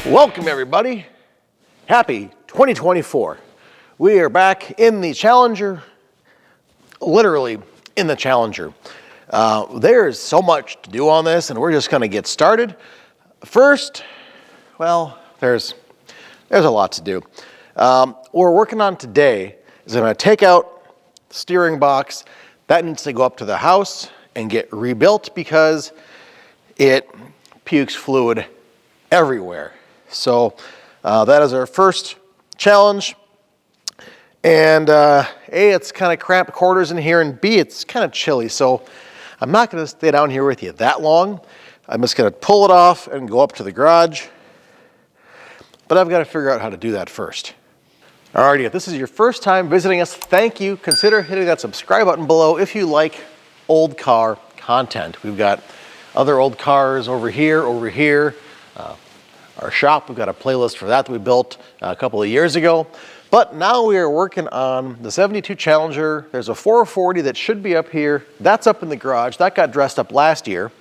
Welcome everybody. Happy 2024. We are back in the Challenger, literally in the Challenger. There's so much to do on this and we're just gonna get started. First, well, there's a lot to do. What we're working on today is I'm gonna take out the steering box. That needs to go up to the house and get rebuilt because it pukes fluid everywhere. So that is our first challenge. And A, it's kind of cramped quarters in here, and B, it's kind of chilly. So I'm not gonna stay down here with you that long. I'm just gonna pull it off and go up to the garage. But I've got to figure out how to do that first. Alrighty, if this is your first time visiting us, thank you. Consider hitting that subscribe button below if you like old car content. We've got other old cars over here. Our shop, we've got a playlist for that we built a couple of years ago. But now we are working on the 72 Challenger. There's a 440 that should be up here. That's up in the garage. That got dressed up last year.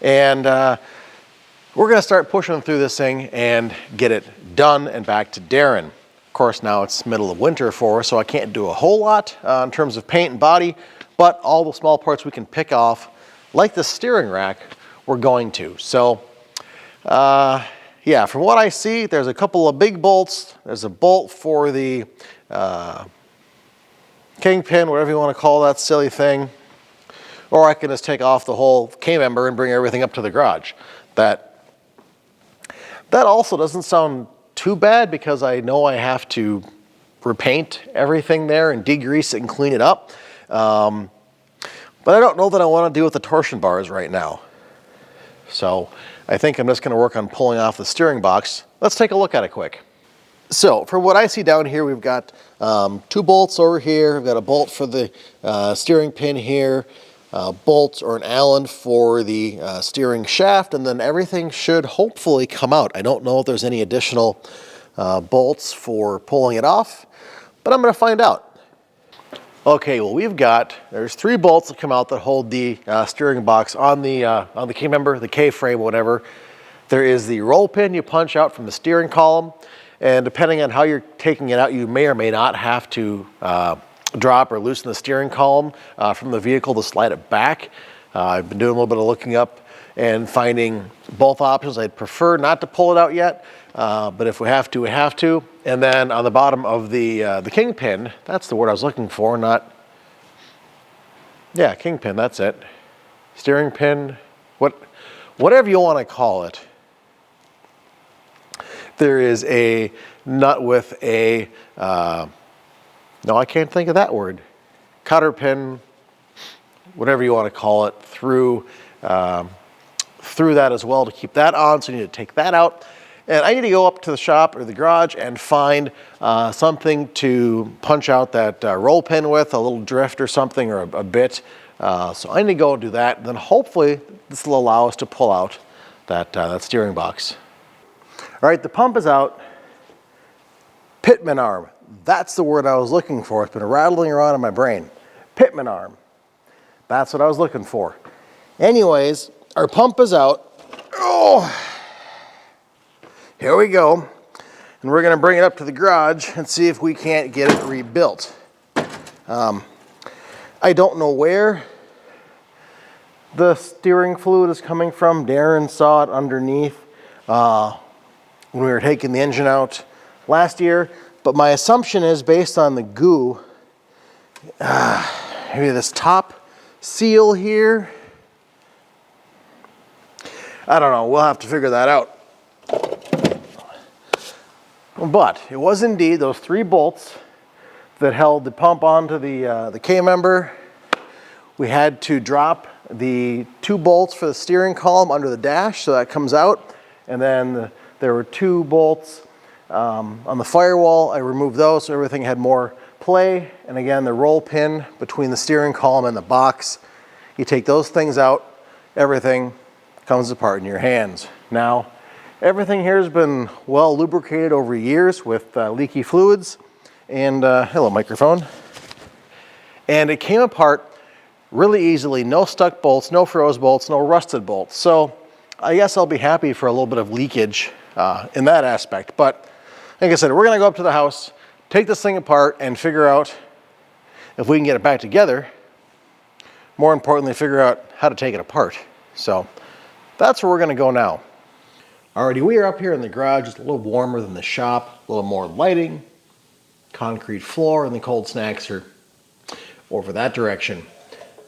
And we're gonna start pushing through this thing and get it done and back to Darren. Of course, now it's middle of winter for us, so I can't do a whole lot in terms of paint and body, but all the small parts we can pick off, like the steering rack, we're going to. So, yeah, from what I see, there's a couple of big bolts. There's a bolt for the kingpin, whatever you want to call that silly thing. Or I can just take off the whole K-member and bring everything up to the garage. That also doesn't sound too bad because I know I have to repaint everything there and degrease it and clean it up. But I don't know that I want to deal with the torsion bars right now. So I think I'm just going to work on pulling off the steering box. Let's take a look at it quick. So for what I see down here, we've got 2 bolts over here. We've got a bolt for the steering pin here, bolts or an Allen for the steering shaft, and then everything should hopefully come out. I don't know if there's any additional bolts for pulling it off, but I'm going to find out. Okay, well there's 3 bolts that come out that hold the steering box on the K-member, the K-frame, whatever. There is the roll pin you punch out from the steering column, and depending on how you're taking it out, you may or may not have to drop or loosen the steering column from the vehicle to slide it back. I've been doing a little bit of looking up and finding both options. I'd prefer not to pull it out yet, but if we have to, we have to. And then on the bottom of the kingpin, that's the word I was looking for, kingpin, that's it. Steering pin, whatever you want to call it. There is a nut with a, no, I can't think of that word. Cotter pin, whatever you want to call it, through that as well to keep that on. So you need to take that out. And I need to go up to the shop or the garage and find something to punch out that roll pin with, a little drift or something, or a bit. So I need to go and do that. Then hopefully this will allow us to pull out that steering box. All right, the pump is out. Pitman arm. That's the word I was looking for. It's been rattling around in my brain. Pitman arm. That's what I was looking for. Anyways, our pump is out. Oh, here we go. And we're gonna bring it up to the garage and see if we can't get it rebuilt. I don't know where the steering fluid is coming from. Darren saw it underneath when we were taking the engine out last year. But my assumption is based on the goo, maybe this top seal here. I don't know, we'll have to figure that out. But it was indeed those 3 bolts that held the pump onto the K-member. We had to drop the 2 bolts for the steering column under the dash, so that comes out. And then there were 2 bolts on the firewall. I removed those so everything had more play. And again, the roll pin between the steering column and the box. You take those things out, everything comes apart in your hands. Now, everything here has been well lubricated over years with leaky fluids. And hello, microphone. And it came apart really easily. No stuck bolts, no froze bolts, no rusted bolts. So I guess I'll be happy for a little bit of leakage in that aspect. But like I said, we're gonna go up to the house, take this thing apart and figure out if we can get it back together. More importantly, figure out how to take it apart. So that's where we're gonna go now. Alrighty, we are up here in the garage. It's a little warmer than the shop, a little more lighting, concrete floor, and the cold snacks are over that direction.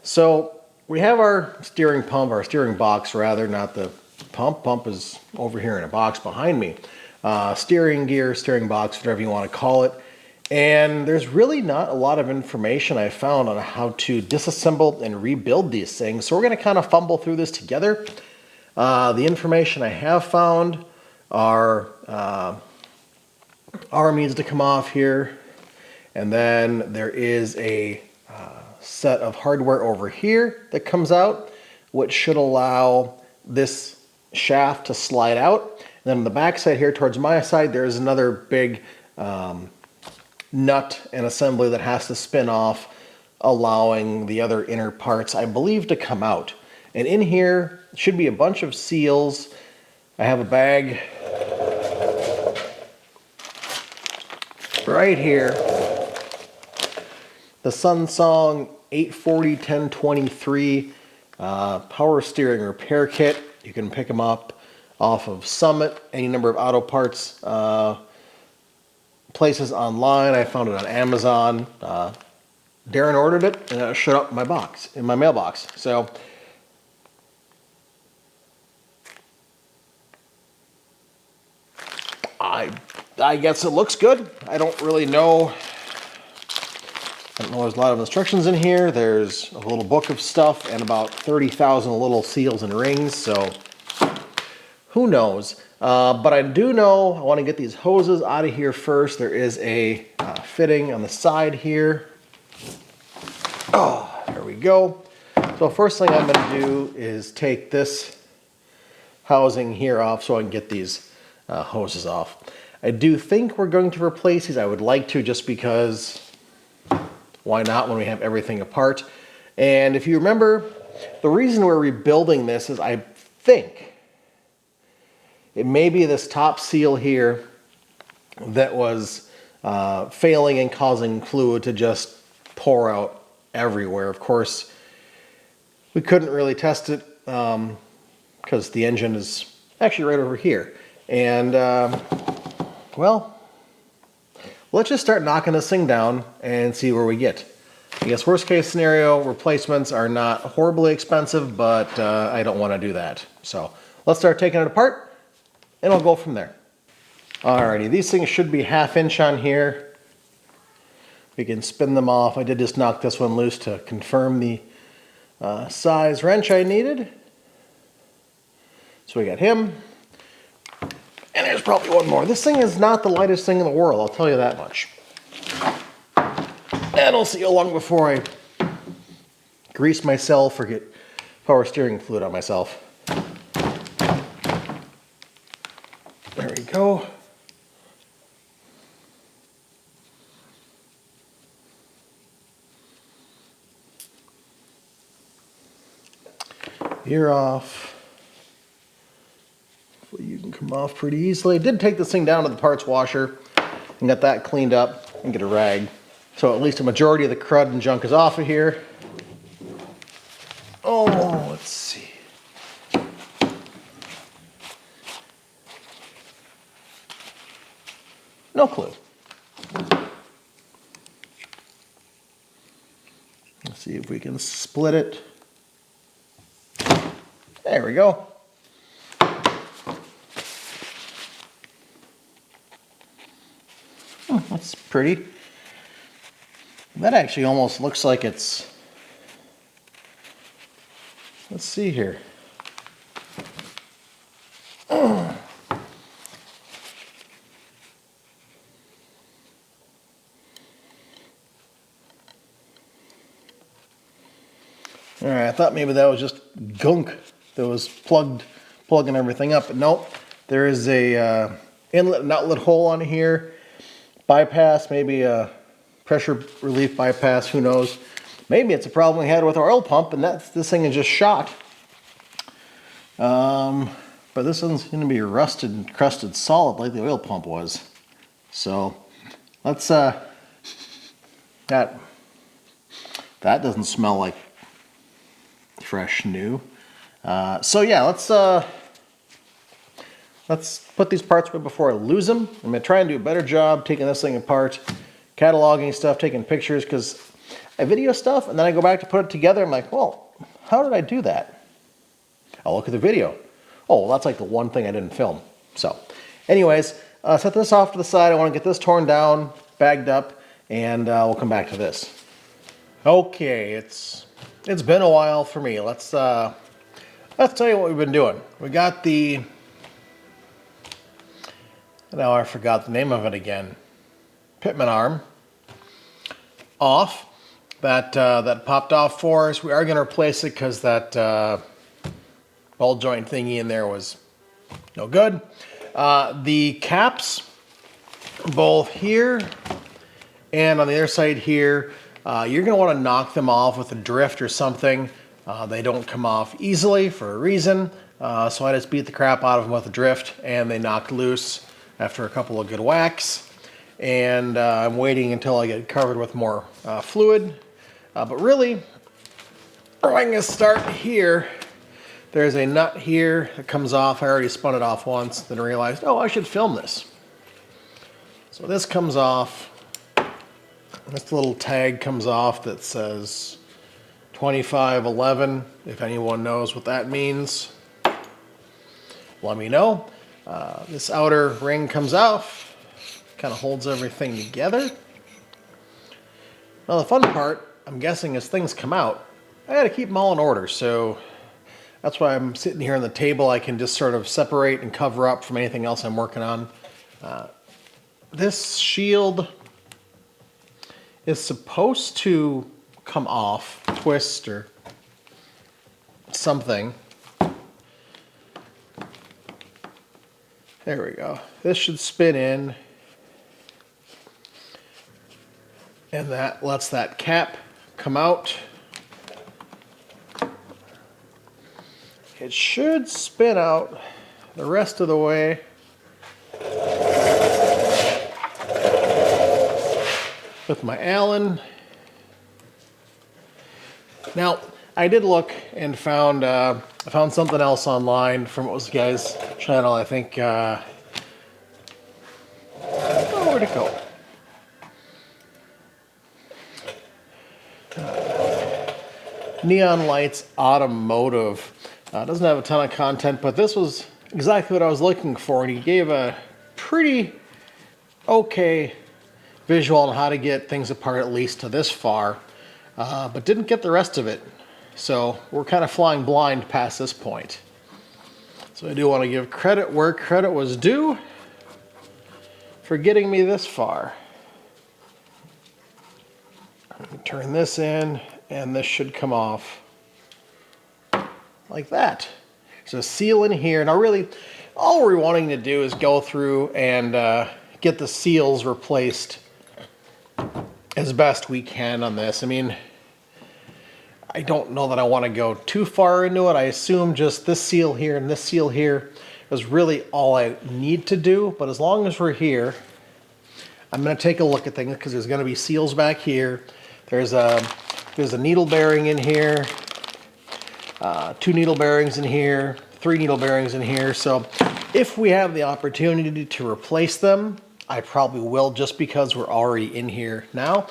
So we have our steering pump, our steering box rather, not the pump. Pump is over here in a box behind me. Steering gear, steering box, whatever you want to call it. And there's really not a lot of information I found on how to disassemble and rebuild these things. So we're going to kind of fumble through this together. The information I have found are arm needs to come off here. And then there is a set of hardware over here that comes out, which should allow this shaft to slide out. And then on the back side here towards my side, there's another big nut and assembly that has to spin off, allowing the other inner parts, I believe, to come out. And in here should be a bunch of seals. I have a bag right here. The Sunsong 840-1023 power steering repair kit. You can pick them up off of Summit, any number of auto parts places online. I found it on Amazon. Darren ordered it and it showed up in my box, in my mailbox. So I guess it looks good. I don't really know. I don't know, there's a lot of instructions in here. There's a little book of stuff and about 30,000 little seals and rings, so who knows. But I do know I want to get these hoses out of here first. There is a fitting on the side here. Oh, there we go. So first thing I'm going to do is take this housing here off so I can get these hoses off. I do think we're going to replace these. I would like to, just because why not when we have everything apart. And if you remember, the reason we're rebuilding this is I think it may be this top seal here that was failing and causing fluid to just pour out everywhere. Of course, we couldn't really test it because the engine is actually right over here. And well, let's just start knocking this thing down and see where we get. I guess worst case scenario, replacements are not horribly expensive, but I don't want to do that. So let's start taking it apart and I'll go from there. Alrighty, these things should be 1/2 inch on here. We can spin them off. I did just knock this one loose to confirm the size wrench I needed. So we got him. And there's probably one more. This thing is not the lightest thing in the world, I'll tell you that much. And I'll see how long before I grease myself or get power steering fluid on myself. There we go. Gear off. You can come off pretty easily. I did take this thing down to the parts washer and got that cleaned up and get a rag. So at least a majority of the crud and junk is off of here. Oh, let's see. No clue. Let's see if we can split it. There we go. Oh, that's pretty. That actually almost looks like it's, let's see here. Oh. All right, I thought maybe that was just gunk that was plugging everything up, but nope. There is a inlet and outlet hole on here. Bypass, maybe a pressure relief bypass, who knows. Maybe it's a problem we had with our oil pump and this thing is just shot. But this one's going to be rusted and crusted solid like the oil pump was. So let's, that doesn't smell like fresh new. So yeah, let's put these parts away before I lose them. I'm going to try and do a better job taking this thing apart, cataloging stuff, taking pictures, because I video stuff and then I go back to put it together. I'm like, well, how did I do that? I'll look at the video. Oh, well, that's like the one thing I didn't film. So anyways, set this off to the side. I want to get this torn down, bagged up, and we'll come back to this. Okay, it's been a while for me. Let's tell you what we've been doing. We got the, now I forgot the name of it again, pitman arm off. That popped off for us. We are going to replace it because that ball joint thingy in there was no good. The caps, both here and on the other side here, you're going to want to knock them off with a drift or something. They don't come off easily for a reason, so I just beat the crap out of them with a drift, and they knocked loose after a couple of good whacks. And I'm waiting until I get covered with more fluid. But really, I'm going to start here. There's a nut here that comes off. I already spun it off once, then realized, oh, I should film this. So this comes off. This little tag comes off that says 2511. If anyone knows what that means, let me know. This outer ring comes off, kind of holds everything together. Now the fun part, I'm guessing, as things come out, I got to keep them all in order. So that's why I'm sitting here on the table. I can just sort of separate and cover up from anything else I'm working on. This shield is supposed to come off, twist or something. There we go. This should spin in, and that lets that cap come out. It should spin out the rest of the way. With my Allen. Now, I did look and found something else online from what was the guy's channel. I think, oh, where'd it go? Neon Lights Automotive. Doesn't have a ton of content, but this was exactly what I was looking for, and he gave a pretty okay visual on how to get things apart, at least to this far, but didn't get the rest of it. So we're kind of flying blind past this point. So I do want to give credit where credit was due for getting me this far. Let me turn this in, and this should come off like that. So seal in here. Now really, all we're wanting to do is go through and get the seals replaced as best we can on this. I mean, I don't know that I want to go too far into it. I assume just this seal here and this seal here is really all I need to do. But as long as we're here, I'm going to take a look at things because there's going to be seals back here. There's a needle bearing in here, 2 needle bearings in here, 3 needle bearings in here. So if we have the opportunity to replace them, I probably will, just because we're already in here now.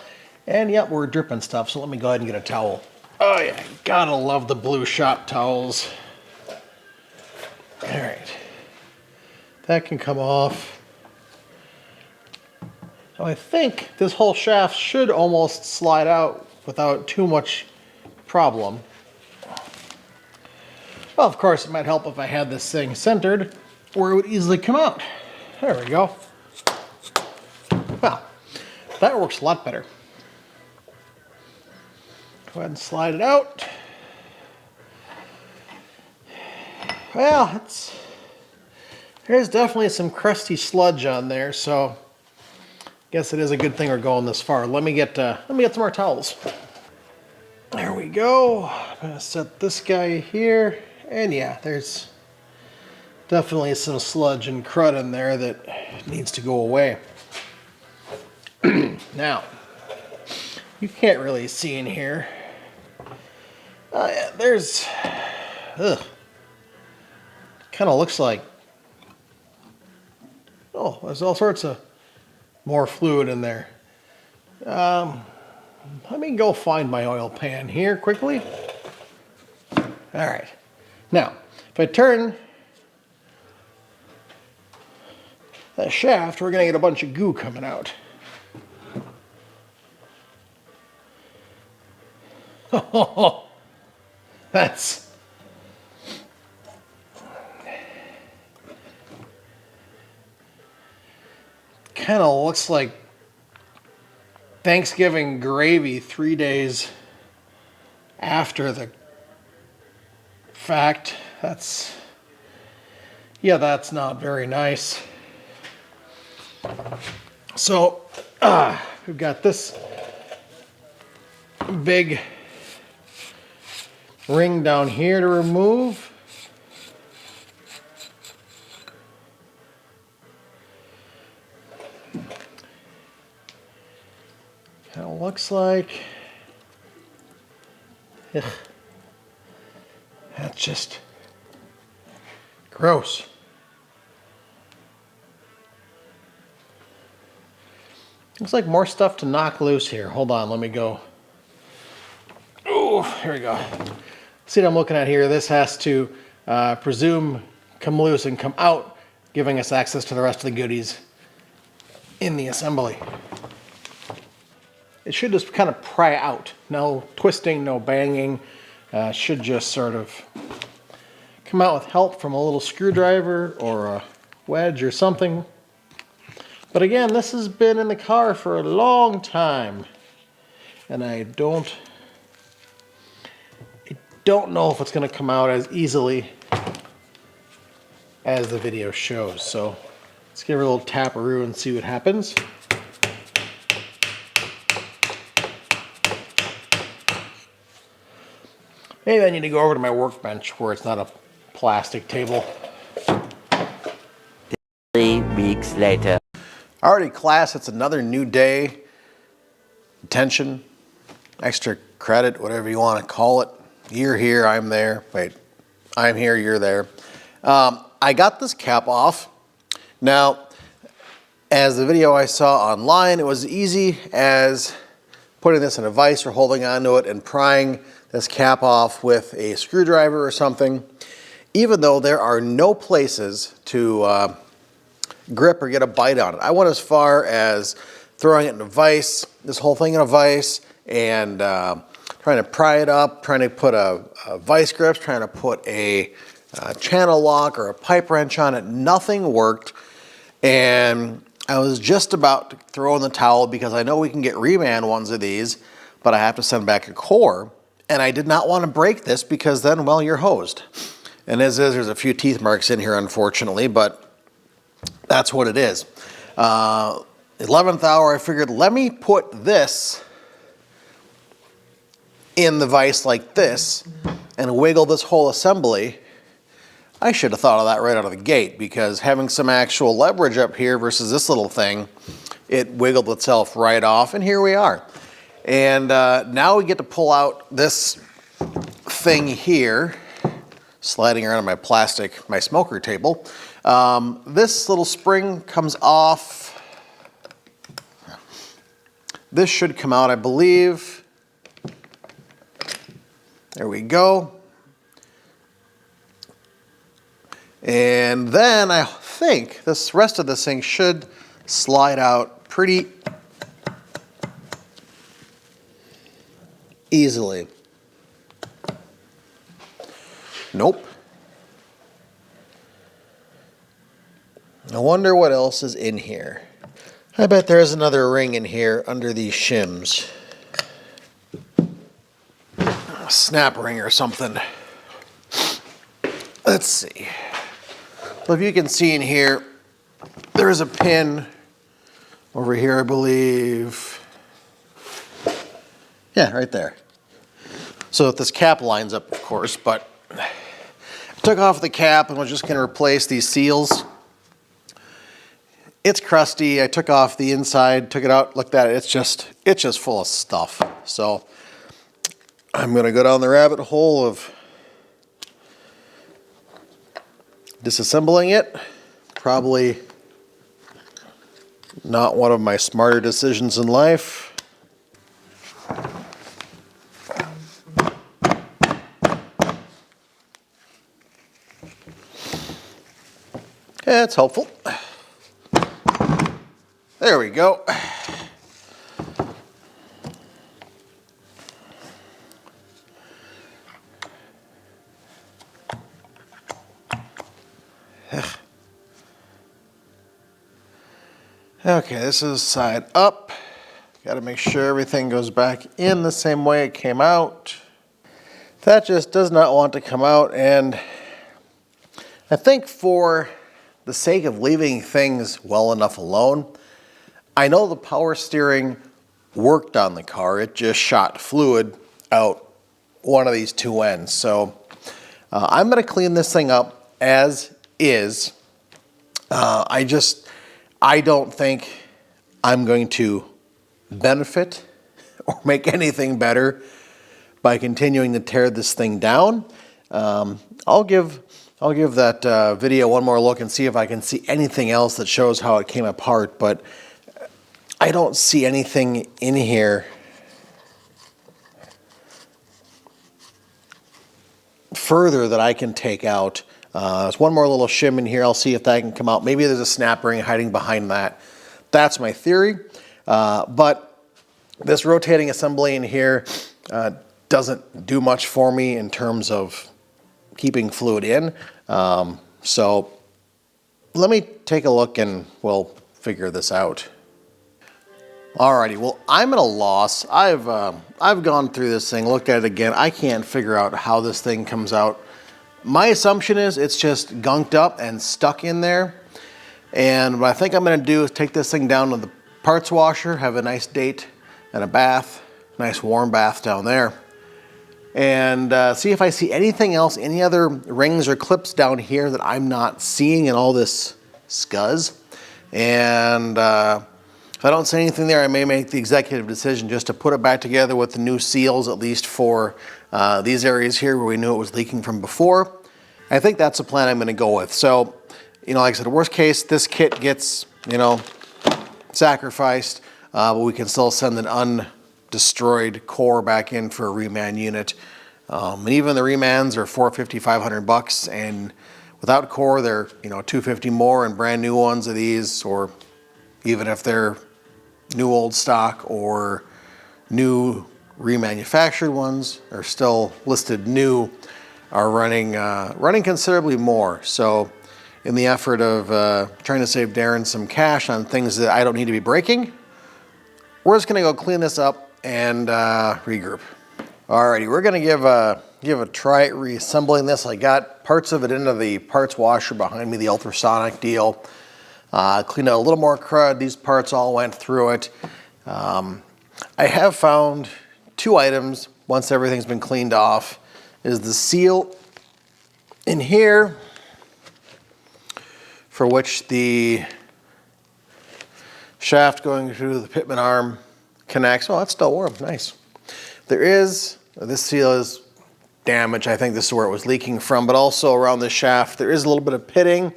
And yep, we're dripping stuff, so let me go ahead and get a towel. Oh yeah, gotta love the blue shop towels. All right, that can come off. So I think this whole shaft should almost slide out without too much problem. Well, of course, it might help if I had this thing centered where it would easily come out. There we go. Well, that works a lot better. Go ahead and slide it out. Well, there's definitely some crusty sludge on there, so I guess it is a good thing we're going this far. Let me get some more towels. There we go. I'm gonna set this guy here, and yeah, there's Definitely some sludge and crud in there that needs to go away. Now, you can't really see in here. There's, kind of looks like, oh, there's all sorts of more fluid in there. Let me go find my oil pan here quickly. All right. Now, if I turn that shaft, we're going to get a bunch of goo coming out. Oh, that's kind of looks like Thanksgiving gravy 3 days after the fact. That's not very nice. So we've got this big ring down here to remove. Kind of looks like, ugh, that's just gross. Looks like more stuff to knock loose here. Hold on, let me go. Oh, here we go. See what I'm looking at here? This has to presume come loose and come out, giving us access to the rest of the goodies in the assembly. It should just kind of pry out. No twisting, no banging. Should just sort of come out with help from a little screwdriver or a wedge or something. But again, this has been in the car for a long time, and I don't know if it's going to come out as easily as the video shows. So let's give it a little taparoo and see what happens. Maybe I need to go over to my workbench where it's not a plastic table. 3 weeks later. Alrighty, class, it's another new day. Attention, extra credit, whatever you want to call it. You're here, I'm there. Wait, I'm here, you're there. I got this cap off. Now, as the video I saw online, it was easy as putting this in a vise or holding onto it and prying this cap off with a screwdriver or something, even though there are no places to grip or get a bite on it. I went as far as throwing it in a vise, this whole thing in a vise, and trying to pry it up, trying to put a vise grip, trying to put a channel lock or a pipe wrench on it. Nothing worked, and I was just about to throw in the towel because I know we can get reman ones of these, but I have to send back a core, and I did not want to break this because then, well, you're hosed. And as is, there's a few teeth marks in here, unfortunately, but that's what it is. 11th hour, I figured, let me put this in the vise like this and wiggle this whole assembly. I should have thought of that right out of the gate, because having some actual leverage up here versus this little thing, it wiggled itself right off, and here we are. And now we get to pull out this thing here, sliding around on my smoker table. This little spring comes off. This should come out, I believe. There we go. And then I think this rest of this thing should slide out pretty easily. Nope. I wonder what else is in here. I bet there's another ring in here under these shims. A snap ring or something. Let's see. Well, if you can see in here, there is a pin over here, I believe. Yeah, right there. So that this cap lines up, of course, but Took off the cap and was just going to replace these seals. It's crusty. I took off the inside, took it out, looked at it. It's just full of stuff. So I'm going to go down the rabbit hole of disassembling it. Probably not one of my smarter decisions in life. Yeah, it's helpful. There we go. Okay, this is side up. Got to make sure everything goes back in the same way it came out. That just does not want to come out, and I think for the sake of leaving things well enough alone, I know the power steering worked on the car. It just shot fluid out one of these two ends. So I'm going to clean this thing up as is. I don't think I'm going to benefit or make anything better by continuing to tear this thing down. I'll give that video one more look and see if I can see anything else that shows how it came apart, but I don't see anything in here further that I can take out. There's one more little shim in here. I'll see if that can come out. Maybe there's a snap ring hiding behind that. That's my theory. But this rotating assembly in here doesn't do much for me in terms of keeping fluid in. So let me take a look and we'll figure this out. Alrighty, well, I'm at a loss. I've gone through this thing, looked at it again. I can't figure out how this thing comes out. My assumption is it's just gunked up and stuck in there. And what I think I'm going to do is take this thing down to the parts washer, have a nice date and a bath, nice warm bath down there, and see if I see anything else, any other rings or clips down here that I'm not seeing in all this scuzz. And if I don't see anything there, I may make the executive decision just to put it back together with the new seals, at least for these areas here where we knew it was leaking from before. I think that's the plan I'm going to go with. So, you know, like I said, worst case, this kit gets, you know, sacrificed, but we can still send an undestroyed core back in for a reman unit. And even the remans are $450, $500, and without core, they're, you know, $250 more, and brand new ones of these, or even if they're new old stock or new remanufactured ones are still listed new, are running considerably more. So in the effort of trying to save Darren some cash on things that I don't need to be breaking, we're just gonna go clean this up and regroup. Alrighty, we're gonna give a try at reassembling this. I got parts of it into the parts washer behind me, the ultrasonic deal. Cleaned out a little more crud. These parts all went through it. I have found two items once everything's been cleaned off. Is the seal in here, for which the shaft going through the pitman arm connects. Oh, that's still warm, nice. This seal is damaged. I think this is where it was leaking from, but also around the shaft, there is a little bit of pitting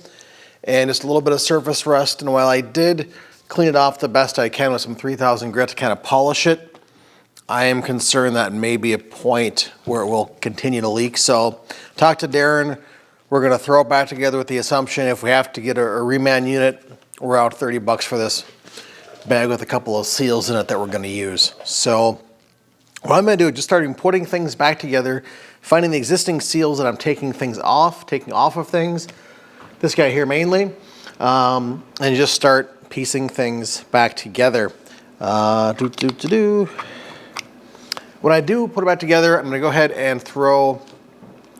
and just a little bit of surface rust. And while I did clean it off the best I can with some 3000 grit to kind of polish it, I am concerned that may be a point where it will continue to leak. So talk to Darren. We're going to throw it back together with the assumption if we have to get a reman unit, we're out $30 for this bag with a couple of seals in it that we're going to use. So what I'm going to do is just start putting things back together, finding the existing seals that I'm taking off of things, this guy here mainly, and just start piecing things back together. When I do put it back together, I'm going to go ahead and throw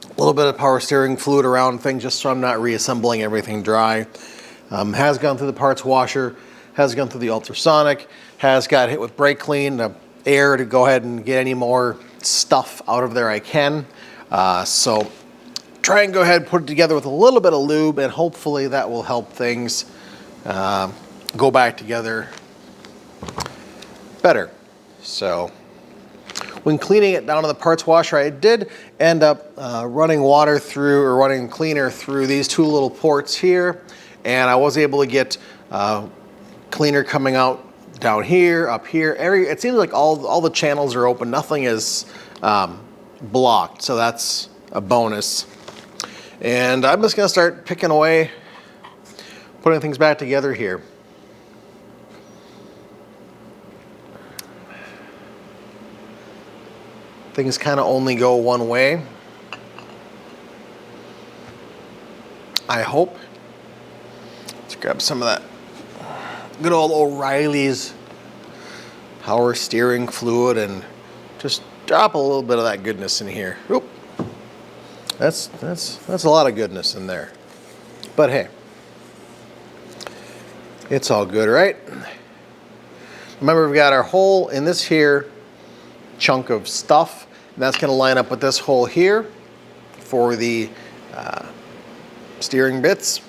a little bit of power steering fluid around things just so I'm not reassembling everything dry. Has gone through the parts washer, has gone through the ultrasonic, has got hit with brake clean, air to go ahead and get any more stuff out of there I can. So try and go ahead and put it together with a little bit of lube, and hopefully that will help things go back together better. So when cleaning it down in the parts washer, I did end up running water through, or running cleaner through these two little ports here, and I was able to get cleaner coming out down here, up here. It seems like all the channels are open. Nothing is blocked, so that's a bonus. And I'm just gonna start picking away, putting things back together here. Things kind of only go one way, I hope. Let's grab some of that good old O'Reilly's power steering fluid and just drop a little bit of that goodness in here. Oop. That's a lot of goodness in there. But hey, it's all good, right? Remember, we've got our hole in this here chunk of stuff, and that's going to line up with this hole here for the steering bits.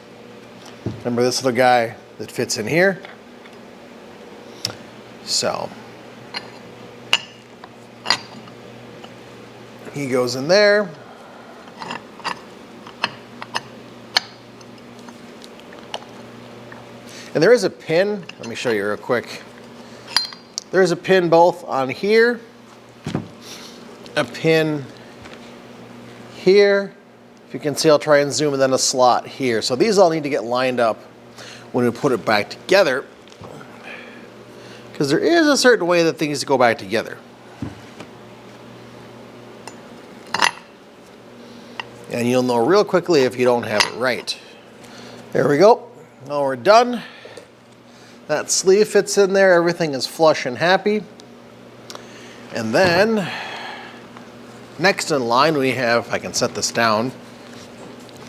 Remember this little guy that fits in here? So he goes in there. And there is a pin, let me show you real quick. There's a pin both on here, a pin here. If you can see, I'll try and zoom, and then a slot here. So these all need to get lined up when we put it back together, because there is a certain way that things go back together. And you'll know real quickly if you don't have it right. There we go. Now we're done. That sleeve fits in there. Everything is flush and happy. And then next in line we have, if I can set this down.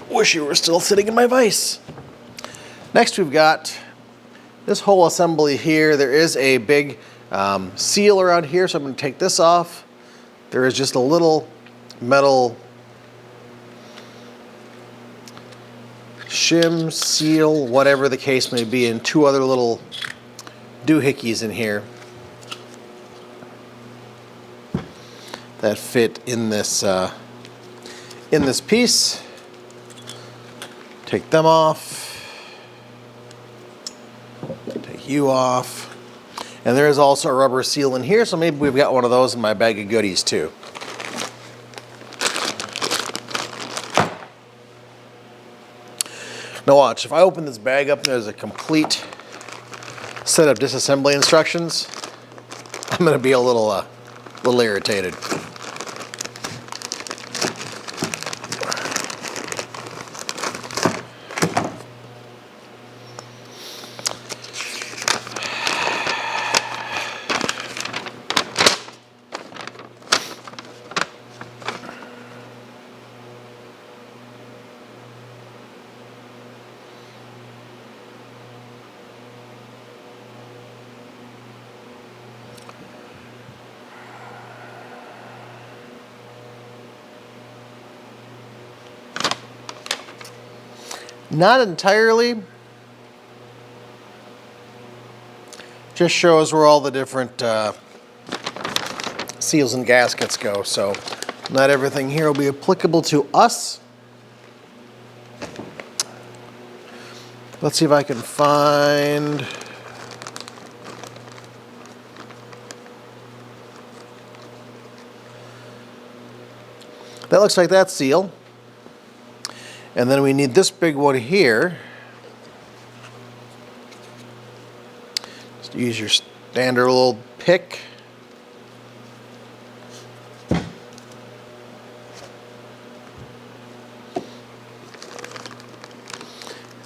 Wish you were still sitting in my vise. Next we've got this whole assembly here. There is a big seal around here, so I'm going to take this off. There is just a little metal shim, seal, whatever the case may be, and two other little doohickeys in here that fit in this piece. Take them off. Take you off. And there is also a rubber seal in here, so maybe we've got one of those in my bag of goodies too. Now watch, if I open this bag up and there's a complete set of disassembly instructions, I'm gonna be a little irritated. Not entirely. Just shows where all the different seals and gaskets go. So not everything here will be applicable to us. Let's see if I can find. That looks like that seal. And then we need this big one here. Just use your standard little pick.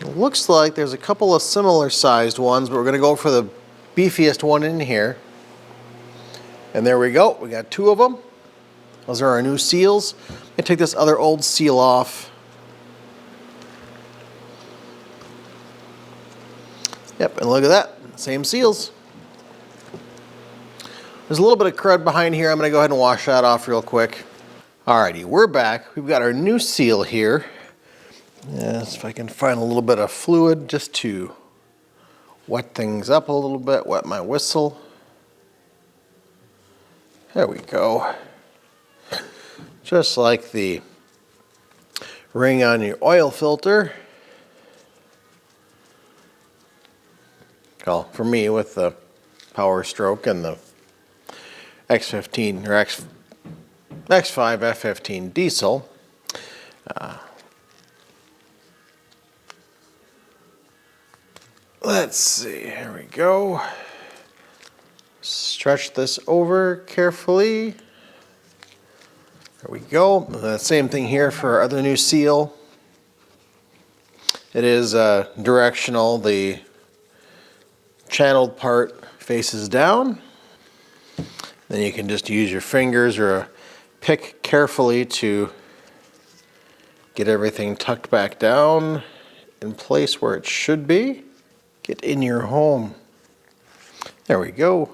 It looks like there's a couple of similar sized ones, but we're gonna go for the beefiest one in here. And there we go, we got two of them. Those are our new seals. I'm gonna take this other old seal off. Yep, and look at that, same seals. There's a little bit of crud behind here. I'm gonna go ahead and wash that off real quick. Alrighty, we're back. We've got our new seal here. Yes, if I can find a little bit of fluid just to wet things up a little bit, wet my whistle. There we go. Just like the ring on your oil filter. Well, for me with the Power Stroke and the X15 or X5 F15 diesel. Let's see, here we go. Stretch this over carefully. There we go. The same thing here for our other new seal. It is directional. The channeled part faces down. Then you can just use your fingers or a pick carefully to get everything tucked back down in place where it should be. Get in your home. There we go.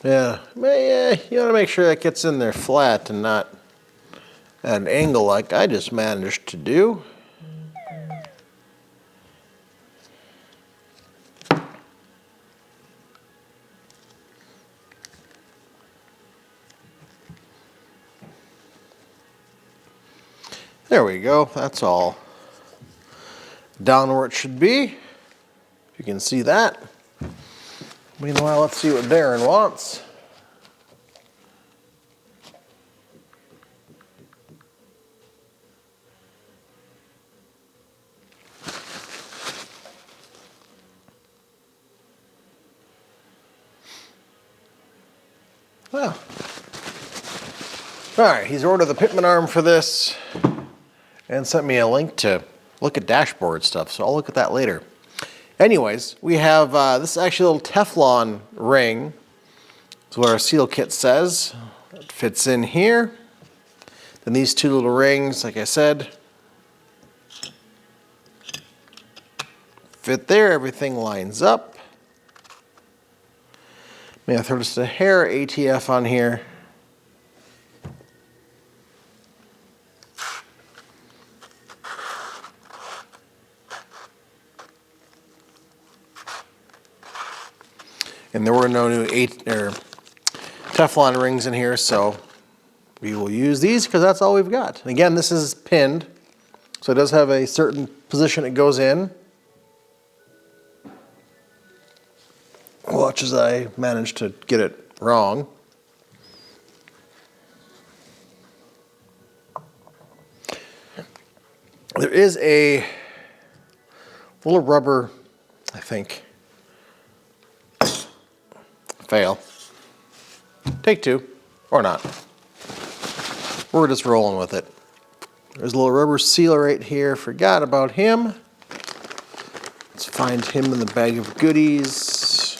Yeah, you want to make sure that gets in there flat and not at an angle like I just managed to do. There we go, that's all down where it should be. If you can see that. Meanwhile, let's see what Darren wants. Well, all right, he's ordered the Pitman arm for this and sent me a link to look at dashboard stuff, so I'll look at that later. Anyways, we have this is actually a little Teflon ring. That's what our seal kit says. It fits in here. Then these two little rings, like I said, fit there. Everything lines up. May I throw just a hair ATF on here. And there were no new Teflon rings in here, so we will use these because that's all we've got. And again, this is pinned, so it does have a certain position it goes in. Watch as I manage to get it wrong. There is a little rubber, I think. Fail. Take two, or not. We're just rolling with it. There's a little rubber seal right here. Forgot about him. Let's find him in the bag of goodies.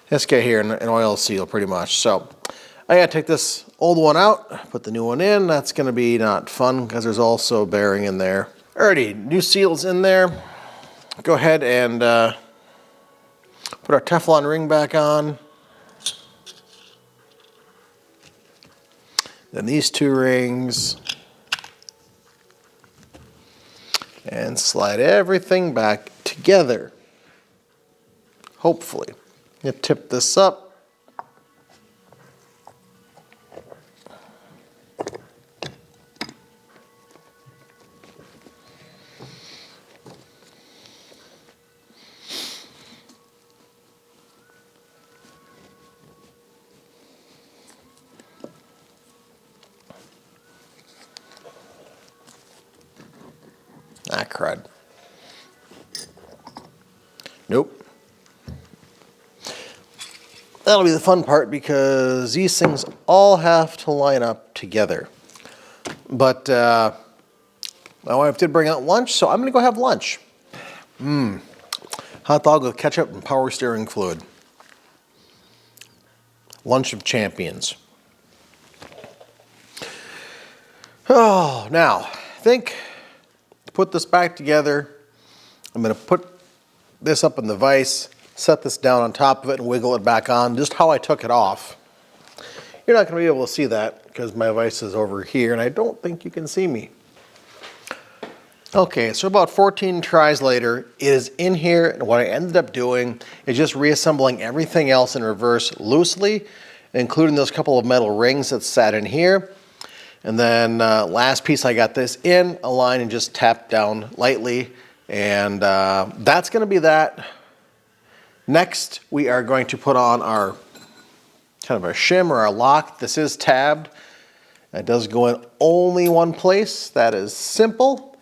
This guy here, an oil seal pretty much. So I gotta take this old one out, put the new one in. That's gonna be not fun because there's also bearing in there. Alrighty, new seals in there. Go ahead and put our Teflon ring back on. Then these two rings. And slide everything back together. Hopefully. You tip this up. Ah, crud. Nope. That'll be the fun part because these things all have to line up together. But my wife did bring out lunch, so I'm going to go have lunch. Hot dog with ketchup and power steering fluid. Lunch of champions. Oh, now, I think to put this back together, I'm going to put this up in the vise, set this down on top of it and wiggle it back on, just how I took it off. You're not going to be able to see that because my vise is over here and I don't think you can see me. Okay, so about 14 tries later, it is in here, and what I ended up doing is just reassembling everything else in reverse loosely, including those couple of metal rings that sat in here. And then last piece I got this in, align and just tap down lightly. And that's gonna be that. Next, we are going to put on our kind of our shim or our lock. This is tabbed. It does go in only one place. That is simple.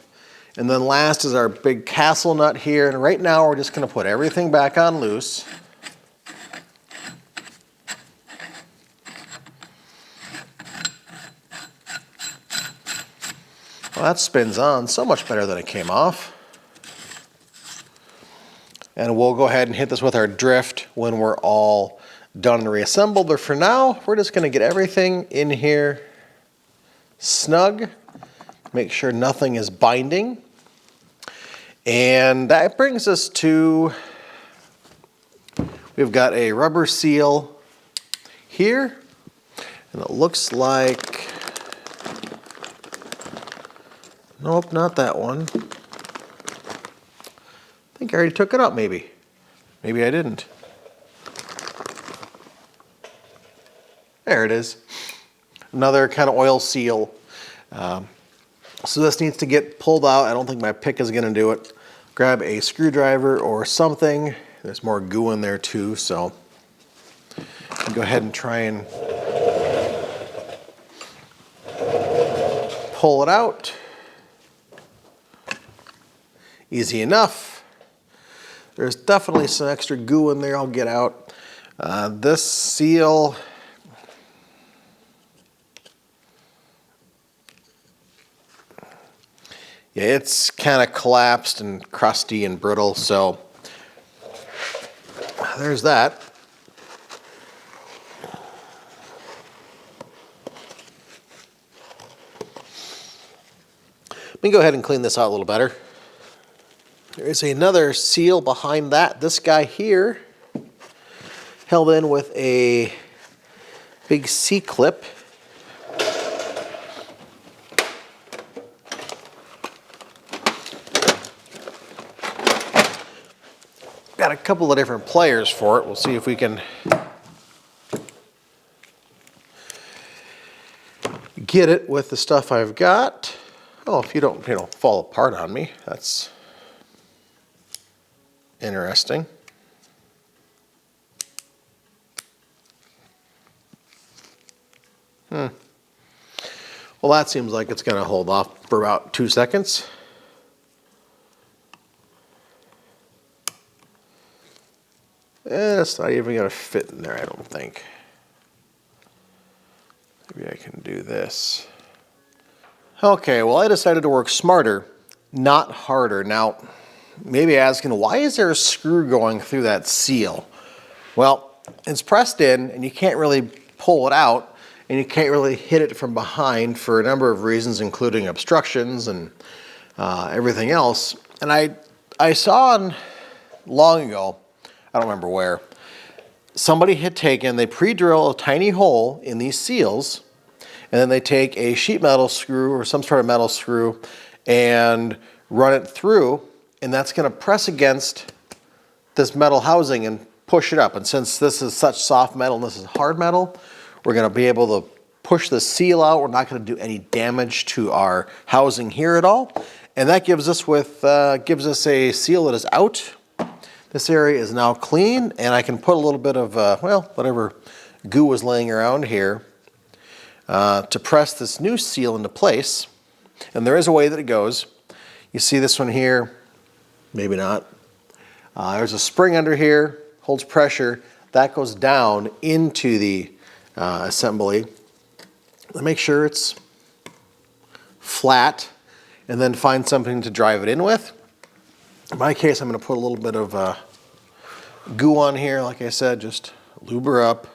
And then last is our big castle nut here. And right now we're just gonna put everything back on loose. Well, that spins on so much better than it came off. And we'll go ahead and hit this with our drift when we're all done and reassembled. But for now, we're just gonna get everything in here snug. Make sure nothing is binding. And that brings us to, we've got a rubber seal here. And it looks like, nope, not that one. I think I already took it up, maybe. Maybe I didn't. There it is. Another kind of oil seal. So this needs to get pulled out. I don't think my pick is gonna do it. Grab a screwdriver or something. There's more goo in there too, so go ahead and try and pull it out. Easy enough. There's definitely some extra goo in there I'll get out. This seal, yeah, it's kind of collapsed and crusty and brittle, so there's that. Let me go ahead and clean this out a little better. There is another seal behind that. This guy here, held in with a big C-clip. Got a couple of different pliers for it. We'll see if we can get it with the stuff I've got. Oh, if you don't, fall apart on me, that's interesting. Well, that seems like it's gonna hold off for about 2 seconds. It's not even gonna fit in there, I don't think. Maybe I can do this. Okay, well, I decided to work smarter, not harder. Now, maybe asking, why is there a screw going through that seal? Well, it's pressed in and you can't really pull it out and you can't really hit it from behind for a number of reasons, including obstructions and everything else. And I saw long ago, I don't remember where, somebody had taken, they pre-drill a tiny hole in these seals, and then they take a sheet metal screw or some sort of metal screw and run it through, and that's gonna press against this metal housing and push it up. And since this is such soft metal and this is hard metal, we're gonna be able to push the seal out. We're not gonna do any damage to our housing here at all. And that gives us a seal that is out. This area is now clean, and I can put a little bit of, whatever goo was laying around here to press this new seal into place. And there is a way that it goes. You see this one here, maybe not. There's a spring under here, holds pressure. That goes down into the assembly. Make sure it's flat, and then find something to drive it in with. In my case, I'm going to put a little bit of goo on here. Like I said, just lube her up.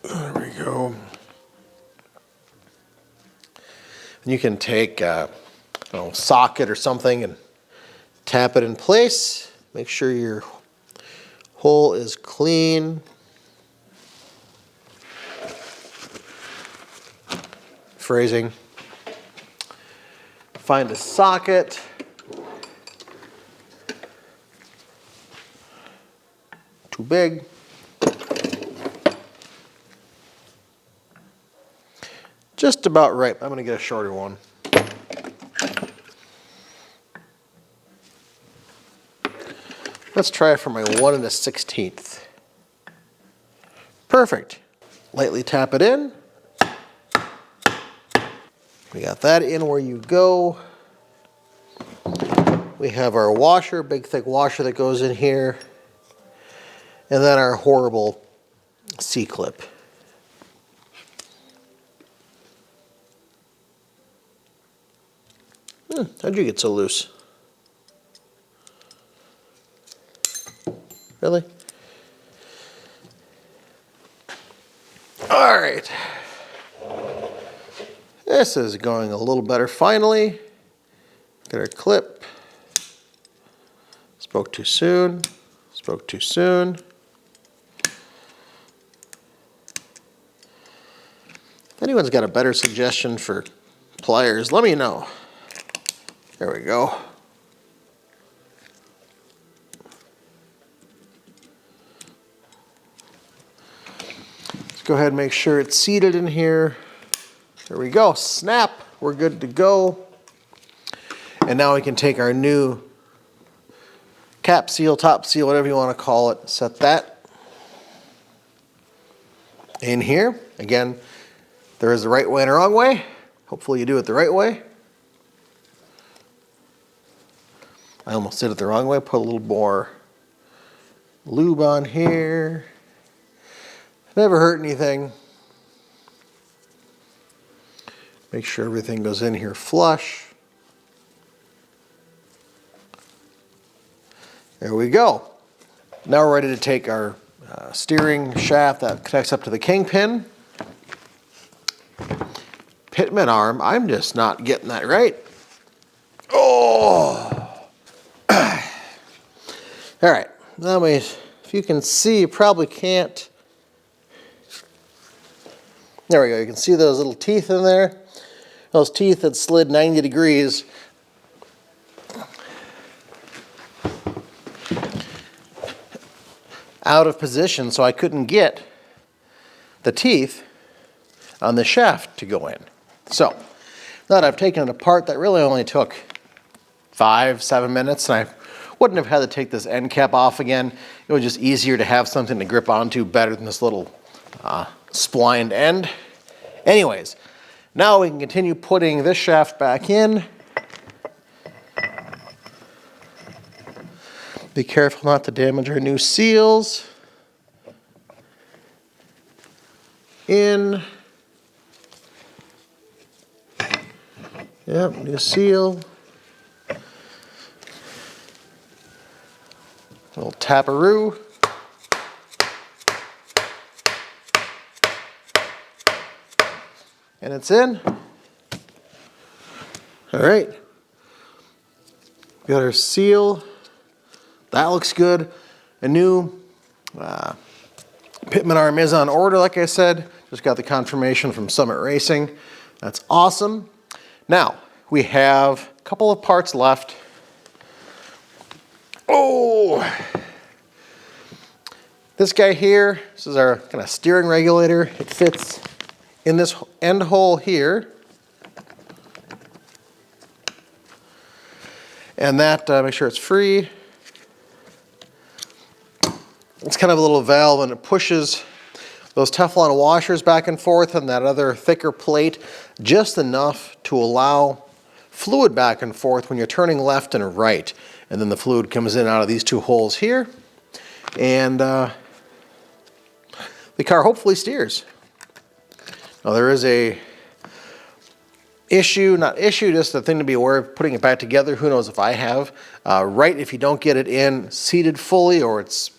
There we go. You can take a socket or something and tap it in place. Make sure your hole is clean. Phrasing. Find a socket. Too big. Just about right. I'm going to get a shorter one. Let's try it for my 1 1/16. Perfect. Lightly tap it in. We got that in where you go. We have our washer, big thick washer that goes in here. And then our horrible C-clip. How'd you get so loose? Really? All right. This is going a little better finally. Get our clip. Spoke too soon. Spoke too soon. If anyone's got a better suggestion for pliers, let me know. There we go. Let's go ahead and make sure it's seated in here. There we go. Snap. We're good to go. And now we can take our new cap seal, top seal, whatever you want to call it, set that in here. Again, there is a right way and a wrong way. Hopefully you do it the right way. I almost did it the wrong way. Put a little more lube on here. Never hurt anything. Make sure everything goes in here flush. There we go. Now we're ready to take our steering shaft that connects up to the kingpin. Pitman arm, I'm just not getting that right. Oh! All right, now if you can see, you probably can't. There we go, you can see those little teeth in there. Those teeth that slid 90 degrees. Out of position, so I couldn't get the teeth on the shaft to go in. So, now that I've taken it apart, that really only took 5-7 minutes, and I wouldn't have had to take this end cap off again. It was just easier to have something to grip onto better than this little splined end. Anyways, now we can continue putting this shaft back in. Be careful not to damage our new seals. In. Yep, new seal. A little taparoo. And it's in. All right. We got our seal. That looks good. A new pitman arm is on order, like I said. Just got the confirmation from Summit Racing. That's awesome. Now, we have a couple of parts left. Oh! This guy here, this is our kind of steering regulator. It fits in this end hole here. And that, make sure it's free. It's kind of a little valve and it pushes those Teflon washers back and forth and that other thicker plate just enough to allow fluid back and forth when you're turning left and right. And then the fluid comes in and out of these two holes here. And the car hopefully steers. Now there is a issue, not issue, just a thing to be aware of putting it back together. Who knows if I have. Right, if you don't get it in seated fully or this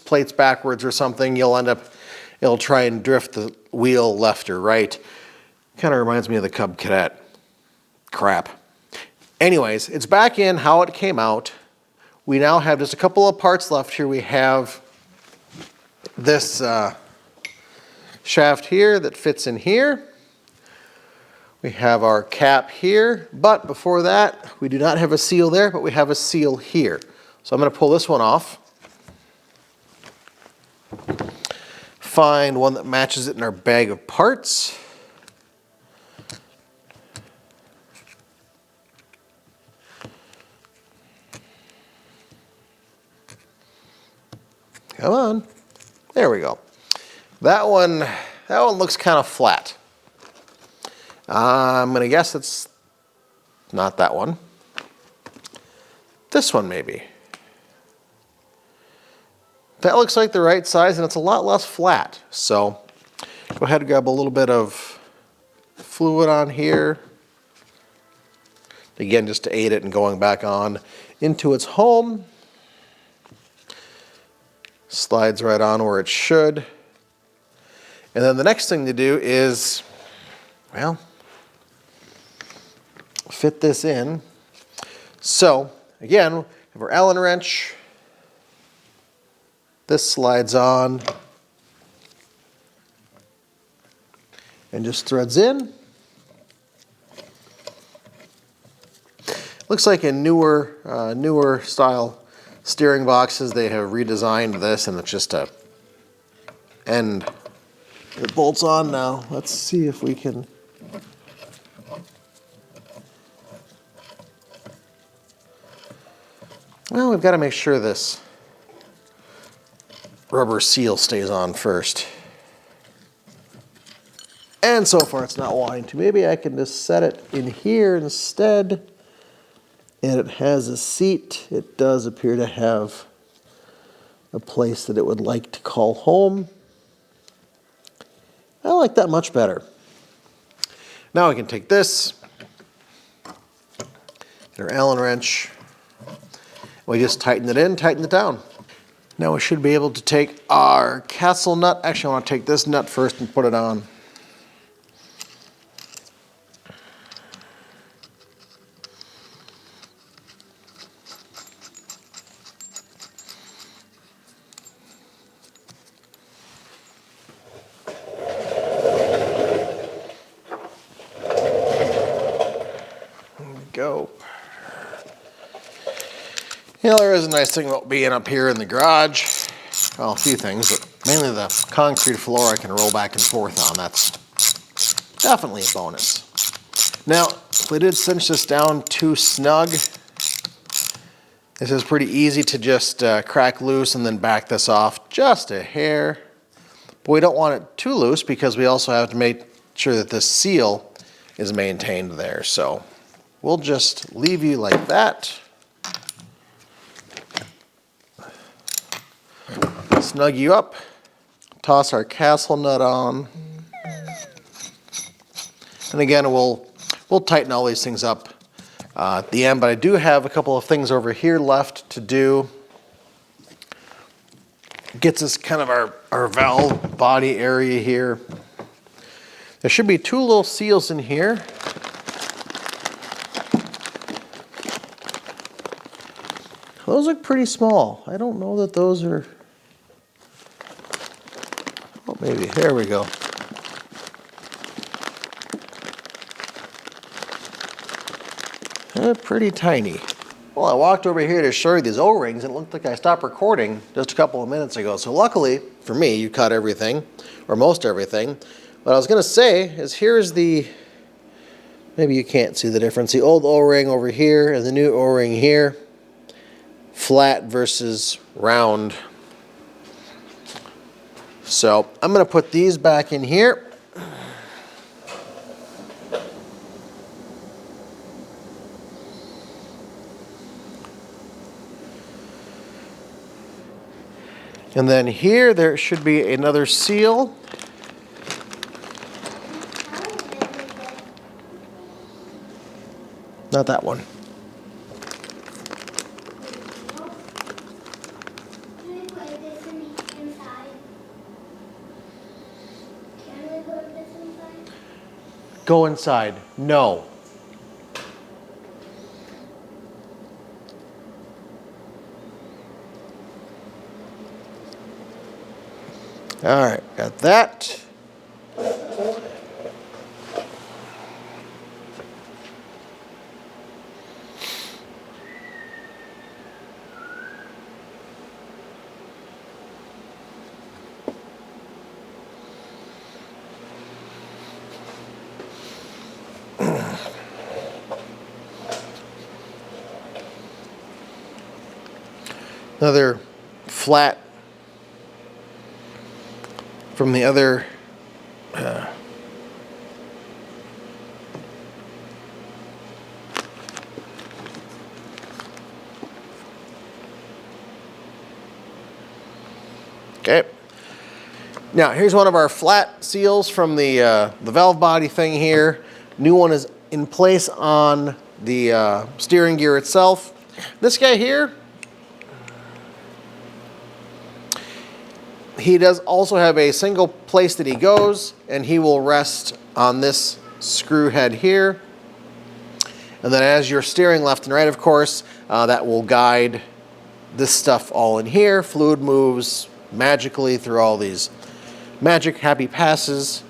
plate's backwards or something, you'll end up, it'll try and drift the wheel left or right. Kind of reminds me of the Cub Cadet. crap. Anyways, it's back in how it came out. We now have just a couple of parts left here. We have this shaft here that fits in here. We have our cap here, but before that, we do not have a seal there, but we have a seal here. So I'm going to pull this one off. Find one that matches it in our bag of parts. Come on. There we go. That one looks kind of flat. I'm going to guess it's not that one. This one maybe. That looks like the right size, and it's a lot less flat. So go ahead and grab a little bit of fluid on here. Again, just to aid it in going back on into its home. Slides right on where it should. And then the next thing to do is, well, fit this in. So again, we have our Allen wrench. This slides on and just threads in. Looks like in newer style steering boxes, they have redesigned this, and it's just a end that bolts on now. Let's see if we can. Well, we've got to make sure this rubber seal stays on first. And so far it's not wanting to. Maybe I can just set it in here instead. And it has a seat. It does appear to have a place that it would like to call home. I like that much better. Now we can take this, get our Allen wrench. We just tighten it in, tighten it down. Now we should be able to take our castle nut. Actually, I want to take this nut first and put it on. There we go. You know, there is a nice thing about being up here in the garage. Well, a few things, but mainly the concrete floor I can roll back and forth on. That's definitely a bonus. Now, if we did cinch this down too snug, this is pretty easy to just crack loose and then back this off just a hair. But we don't want it too loose because we also have to make sure that this seal is maintained there. So we'll just leave you like that. Snug you up, toss our castle nut on, and again we'll tighten all these things up at the end, but I do have a couple of things over here left to do. Gets us kind of our valve body area here. There should be two little seals in here. Those look pretty small. I don't know that those are. Oh, maybe. There we go. They're pretty tiny. Well, I walked over here to show you these O-rings, and it looked like I stopped recording just a couple of minutes ago. So luckily for me, you caught everything, or most everything. What I was going to say is here's the, maybe you can't see the difference, the old O-ring over here and the new O-ring here. Flat versus round. So I'm going to put these back in here. And then here there should be another seal. Not that one. Go inside. No. All right, got that. Another flat from the other okay. Now here's one of our flat seals from the valve body thing here. New one is in place on the steering gear itself. This guy here, he does also have a single place that he goes, and he will rest on this screw head here. And then as you're steering left and right, of course, that will guide this stuff all in here. Fluid moves magically through all these magic happy passes.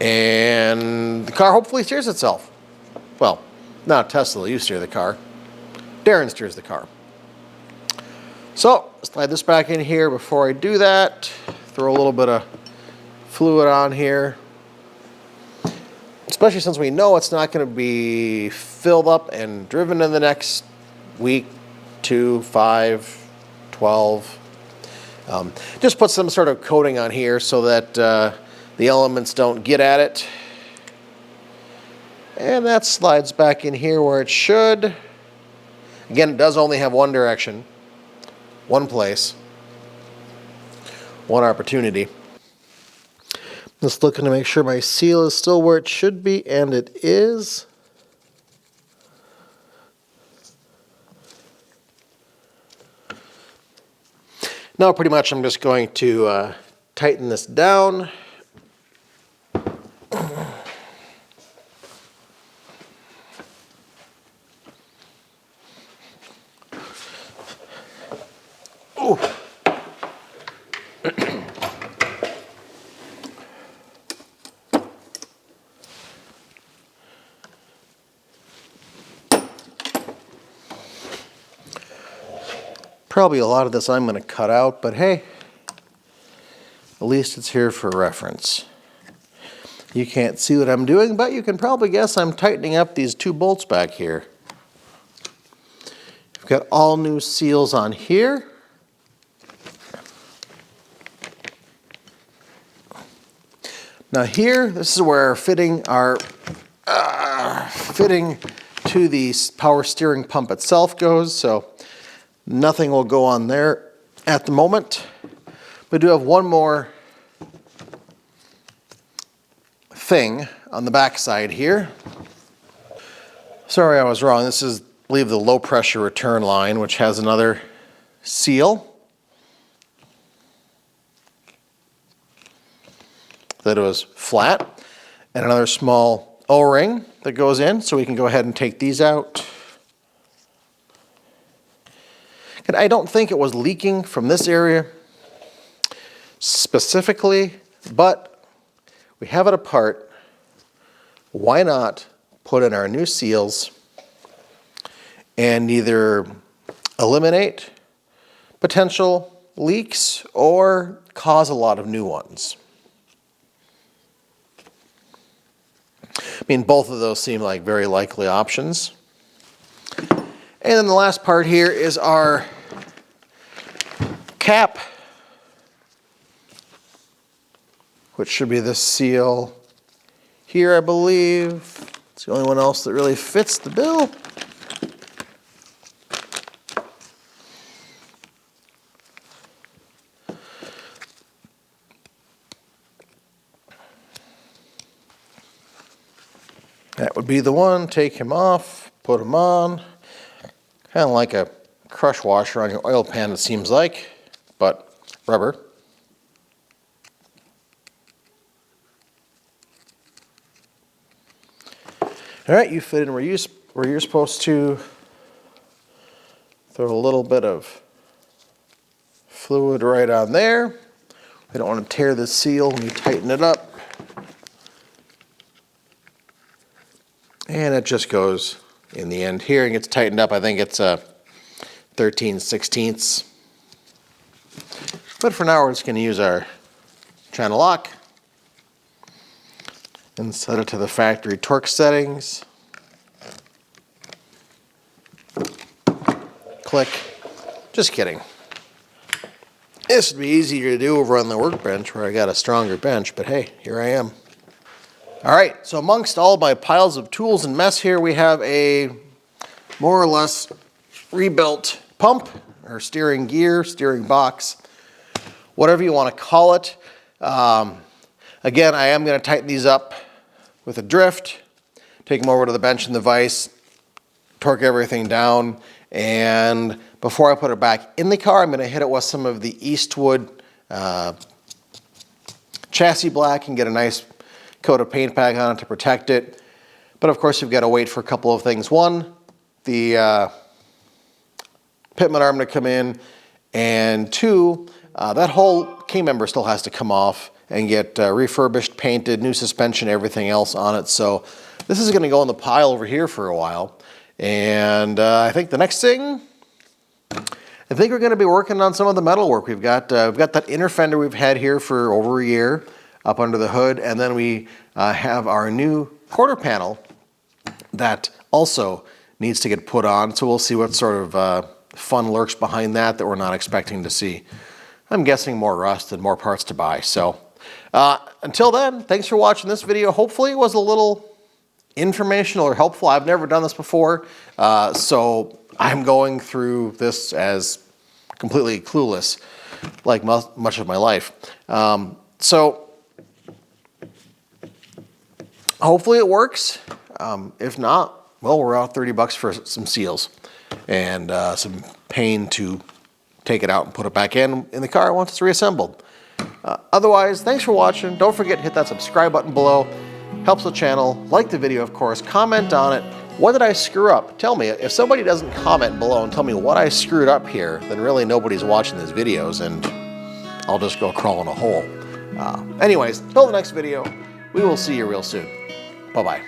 And the car hopefully steers itself. Well, not Tesla, you steer the car. Darren steers the car. So, slide this back in here. Before I do that, throw a little bit of fluid on here. Especially since we know it's not going to be filled up and driven in the next week, 2, 5, 12. Just put some sort of coating on here so that the elements don't get at it. And that slides back in here where it should. Again, it does only have one direction, one place, one opportunity. Just looking to make sure my seal is still where it should be, and it is. Now pretty much I'm just going to tighten this down. Ooh. Probably a lot of this I'm going to cut out, but hey, at least it's here for reference. You can't see what I'm doing, but you can probably guess I'm tightening up these 2 bolts back here. We've got all new seals on here. Now here, this is where fitting to the power steering pump itself goes, so nothing will go on there at the moment. We do have one more thing on the back side here. Sorry, I was wrong. This is, I believe, the low pressure return line, which has another seal that was flat, and another small O-ring that goes in, so we can go ahead and take these out. And I don't think it was leaking from this area specifically, but we have it apart. Why not put in our new seals and either eliminate potential leaks or cause a lot of new ones? I mean, both of those seem like very likely options. And then the last part here is our cap, which should be this seal here, I believe. It's the only one else that really fits the bill. That would be the one. Take him off, put him on. Kind of like a crush washer on your oil pan, it seems like, but rubber. All right, you fit in where you're supposed to. Throw a little bit of fluid right on there. We don't want to tear the seal when you tighten it up. And it just goes in the end here and gets tightened up. I think it's 13/16. But for now, we're just going to use our channel lock and set it to the factory torque settings. Click. Just kidding. This would be easier to do over on the workbench where I got a stronger bench, but hey, here I am. All right, so amongst all my piles of tools and mess here, we have a more or less rebuilt pump or steering gear, steering box, whatever you want to call it. Again, I am going to tighten these up with a drift, take them over to the bench and the vise, torque everything down, and before I put it back in the car, I'm going to hit it with some of the Eastwood chassis black and get a nice coat of paint back on it to protect it. But of course, you've got to wait for a couple of things. One, the pitman arm to come in, and two, that whole key member still has to come off and get refurbished, painted, new suspension, everything else on it. So this is going to go in the pile over here for a while. And I think the next thing, I think we're going to be working on some of the metal work. We've got that inner fender we've had here for over a year up under the hood, and then we have our new quarter panel that also needs to get put on. So we'll see what sort of fun lurks behind that we're not expecting to see. I'm guessing more rust and more parts to buy. So until then, thanks for watching this video. Hopefully it was a little informational or helpful. I've never done this before, so I'm going through this as completely clueless, like much of my life. So hopefully it works. If not, well, we're out $30 for some seals and some paint to take it out and put it back in the car once it's reassembled. Otherwise, thanks for watching. Don't forget to hit that subscribe button below. Helps the channel. Like the video, of course. Comment on it. What did I screw up? Tell me. If somebody doesn't comment below and tell me what I screwed up here, then really nobody's watching these videos and I'll just go crawl in a hole. Anyways, till the next video, we will see you real soon. Bye-bye.